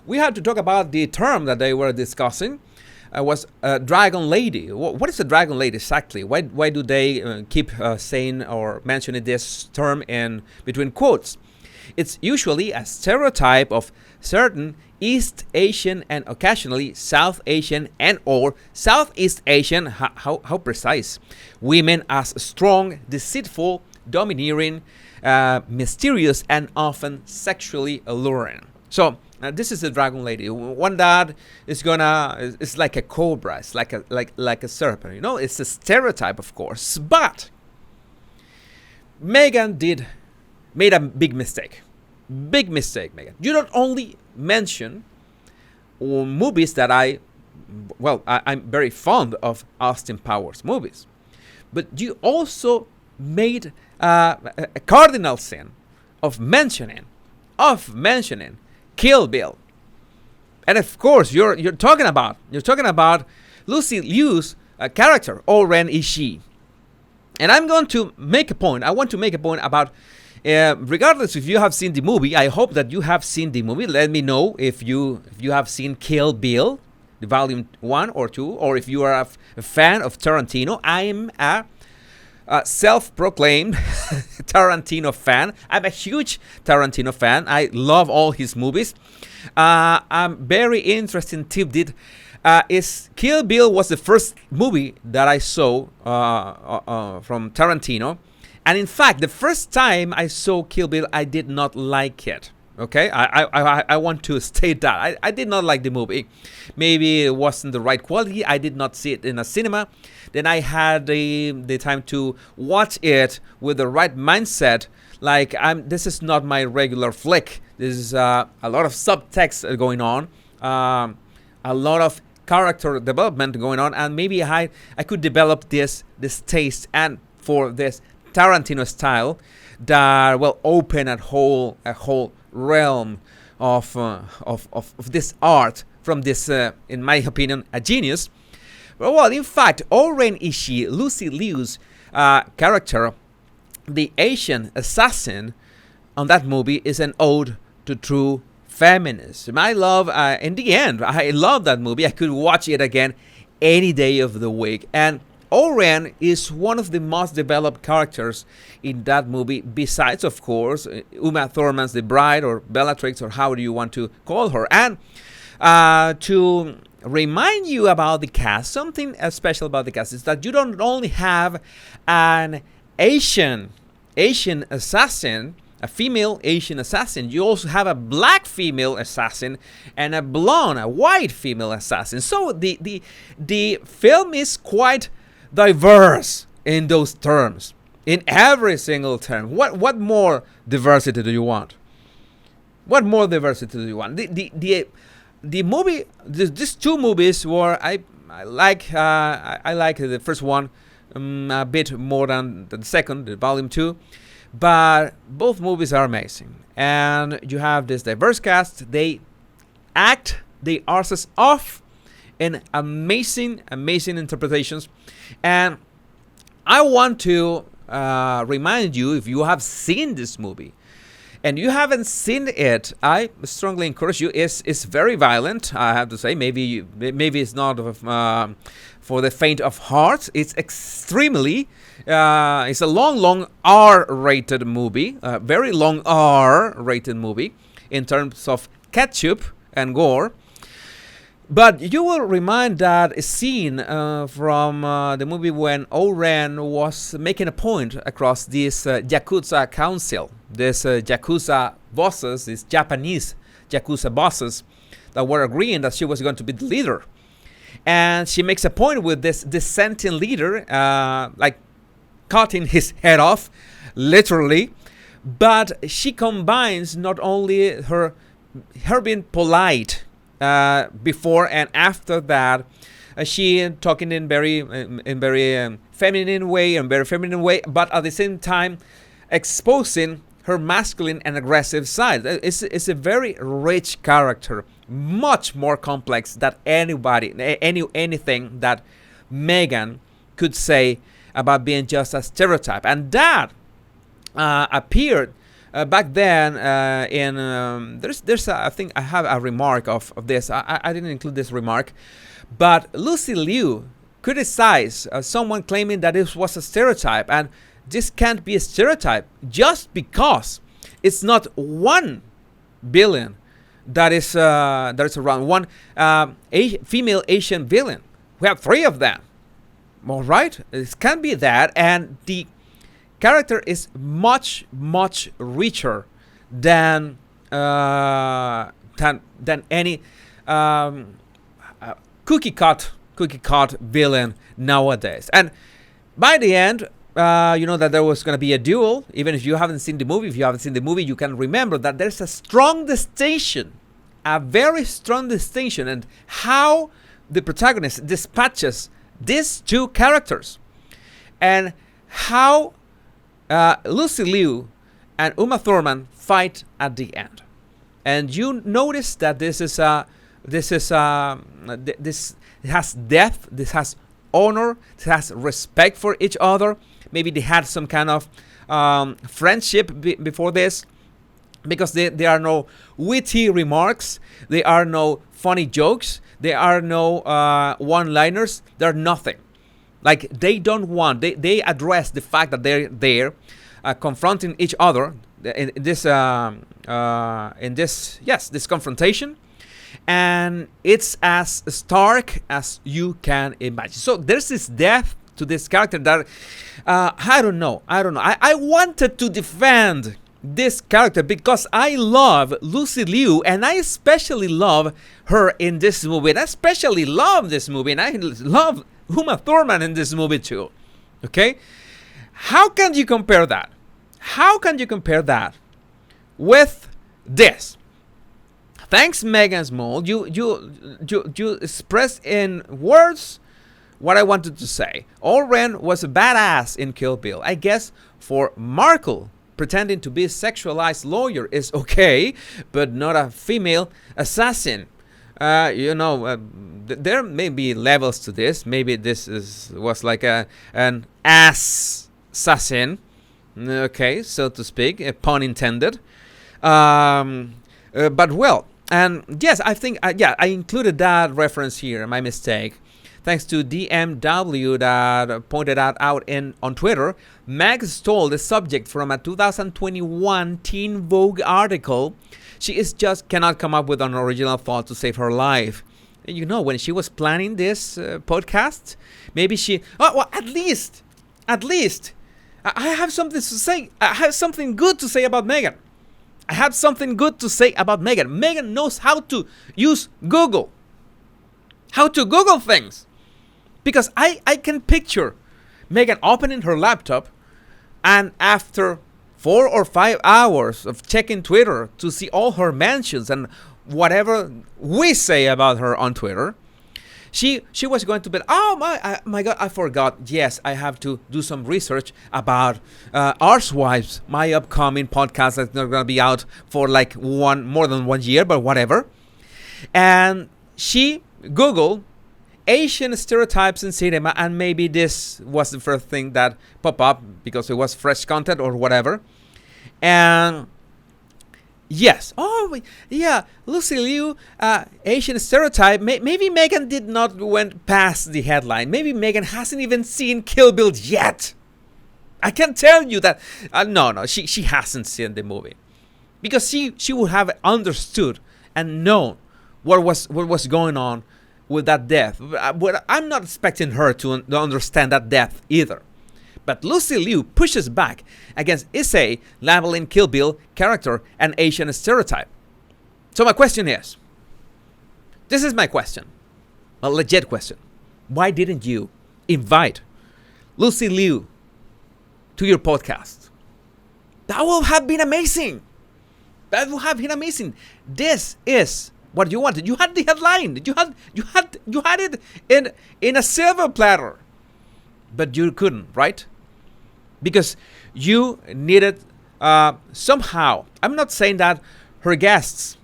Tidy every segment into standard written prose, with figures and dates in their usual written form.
we had to talk about the term that they were discussing. Was Dragon Lady. What is a Dragon Lady exactly? Why do they keep saying or mentioning this term in between quotes? It's usually a stereotype of certain East Asian and occasionally South Asian and or Southeast Asian, how precise, women as strong, deceitful, domineering, mysterious, and often sexually alluring. So this is a Dragon Lady, one that is it's like a cobra, it's like a serpent, it's a stereotype, of course. But Meghan made a big mistake, Meghan. You don't only mention movies that I'm very fond of Austin Powers movies, but you also made a cardinal sin of mentioning Kill Bill. And of course, you're talking about Lucy Liu's character, Oren Ishii. And I'm going to make a point. I want to make a point about, regardless if you have seen the movie, I hope that you have seen the movie. Let me know if you have seen Kill Bill, the volume 1 or 2, or if you are a fan of Tarantino. I'm a self-proclaimed Tarantino fan. I'm a huge Tarantino fan. I love all his movies. I'm very interesting tidbit is Kill Bill was the first movie that I saw from Tarantino, and in fact, the first time I saw Kill Bill, I did not like it. Okay, I want to state that I did not like the movie. Maybe it wasn't the right quality. I did not see it in a cinema. Then I had the time to watch it with the right mindset. Like, this is not my regular flick. This is a lot of subtext going on, a lot of character development going on, and maybe I could develop this taste and for this Tarantino style that will open a whole realm of this art from this, in my opinion, a genius. Well, in fact, Oren Ishii, Lucy Liu's character, the Asian assassin on that movie, is an ode to true feminism. I love, in the end, I love that movie. I could watch it again any day of the week. And Oren is one of the most developed characters in that movie, besides, of course, Uma Thurman's The Bride, or Bellatrix, or how do you want to call her. And to remind you about the cast, something special about the cast is that you don't only have an Asian assassin, a female Asian assassin, you also have a black female assassin and a white female assassin. So the film is quite diverse in those terms, in every single term. What more diversity do you want? What more diversity do you want? The movie, these two movies were I like the first one a bit more than the second, the volume 2, but both movies are amazing. And you have this diverse cast. They act their arses off in amazing interpretations. And I want to remind you, if you have seen this movie and you haven't seen it, I strongly encourage you. It's very violent, I have to say. Maybe it's not for the faint of heart. It's extremely. It's a long R-rated movie, a very long R-rated movie in terms of ketchup and gore. But you will remind that a scene from the movie when Oren was making a point across this Yakuza council, this Yakuza bosses, these Japanese Yakuza bosses that were agreeing that she was going to be the leader. And she makes a point with this dissenting leader, like cutting his head off, literally. But she combines not only her being polite before and after that, she talking in very feminine way, but at the same time exposing her masculine and aggressive side. It's a very rich character, much more complex than anything that Meghan could say about being just a stereotype, and that appeared back then, there's I think I have a remark of this. I didn't include this remark, but Lucy Liu criticized someone claiming that this was a stereotype, and this can't be a stereotype just because it's not 1 billion that is around one female Asian villain. We have 3 of them. All right, it can't be that, and the character is much richer than any cookie cut villain nowadays. And by the end, you know that there was going to be a duel. Even if you haven't seen the movie, you can remember that there's a strong distinction, a very strong distinction, and how the protagonist dispatches these 2 characters, and how Lucy Liu and Uma Thurman fight at the end. And you notice that this has depth, this has honor, this has respect for each other. Maybe they had some kind of friendship before this, because there are no witty remarks, there are no funny jokes, there are no one-liners, there are nothing. Like, they don't want, they address the fact that they're there confronting each other in this confrontation, and it's as stark as you can imagine. So there's this depth to this character that I don't know. I wanted to defend this character because I love Lucy Liu, and I especially love her in this movie. And I especially love this movie, and I love Uma Thurman in this movie too. Okay, how can you compare that? How can you compare that with this? Thanks, Meghan Small. You expressed in words what I wanted to say. Oren was a badass in Kill Bill. I guess for Markle, pretending to be a sexualized lawyer is okay, but not a female assassin. There may be levels to this. Maybe this was like an ass assassin, okay, so to speak, a pun intended. But well, and yes, I think I included that reference here. My mistake. Thanks to DMW that pointed that out on Twitter. Meg stole the subject from a 2021 Teen Vogue article. She just cannot come up with an original thought to save her life. You know, when she was planning this podcast, maybe at least, I have something to say. I have something good to say about Meghan. Meghan knows how to use Google. How to Google things. Because I can picture Meghan opening her laptop, and after 4 or 5 hours of checking Twitter to see all her mentions and whatever we say about her on Twitter, she was going to be, my God, I forgot. Yes, I have to do some research about Arsewives, my upcoming podcast that's not going to be out for like more than 1 year, but whatever. And she Googled Asian stereotypes in cinema, and maybe this was the first thing that popped up because it was fresh content or whatever. And yes, Lucy Liu, Asian stereotype. Maybe Meghan did not went past the headline. Maybe Meghan hasn't even seen Kill Bill yet. I can tell you that. No, she hasn't seen the movie, because she would have understood and known what was going on with that death. But I'm not expecting her to understand that death either. But Lucy Liu pushes back against Issei labeling Kill Bill character an Asian stereotype. So my question is, this is my question, a legit question. Why didn't you invite Lucy Liu to your podcast? That would have been amazing. This is what you wanted. You had the headline. You had it in a silver platter, but you couldn't, right? Because you needed somehow. I'm not saying that her guests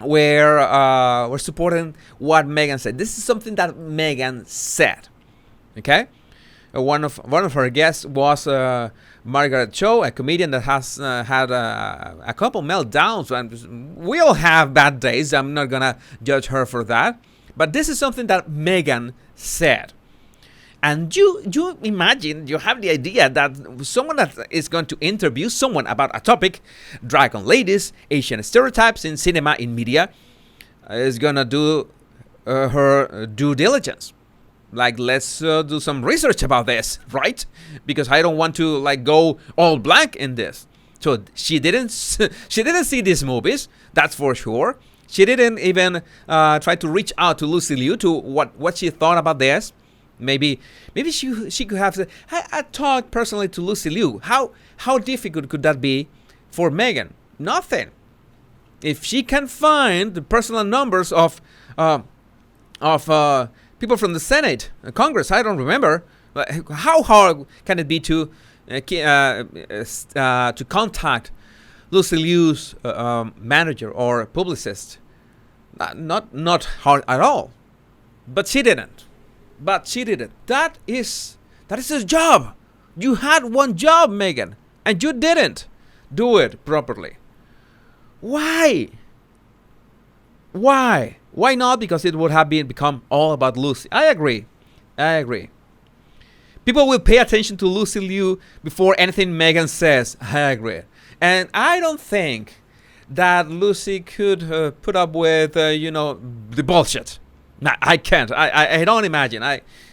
were supporting what Meghan said. This is something that Meghan said. Okay, One of her guests was Margaret Cho, a comedian that has had a couple meltdowns, and we all have bad days. I'm not gonna judge her for that, but this is something that Meghan said. And you imagine, you have the idea that someone that is going to interview someone about a topic, dragon ladies, Asian stereotypes in cinema, in media, is gonna do her due diligence. Like, let's do some research about this, right? Because I don't want to like go all blank in this. So she didn't see these movies, that's for sure. She didn't even try to reach out to Lucy Liu to what she thought about this. Maybe she could have said, I talked personally to Lucy Liu. How difficult could that be for Meghan? Nothing. If she can find the personal numbers of people from the Senate, Congress, I don't remember. How hard can it be to contact Lucy Liu's manager or publicist? Not hard at all. But she didn't. That is his job. You had one job, Meghan, and you didn't do it properly. Why? Why not? Because it would have become all about Lucy. I agree. People will pay attention to Lucy Liu before anything Meghan says. I agree. And I don't think that Lucy could put up with, the bullshit. Nah, I can't. I don't imagine.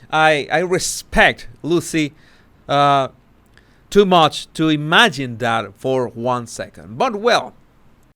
I respect Lucy too much to imagine that for 1 second. But well,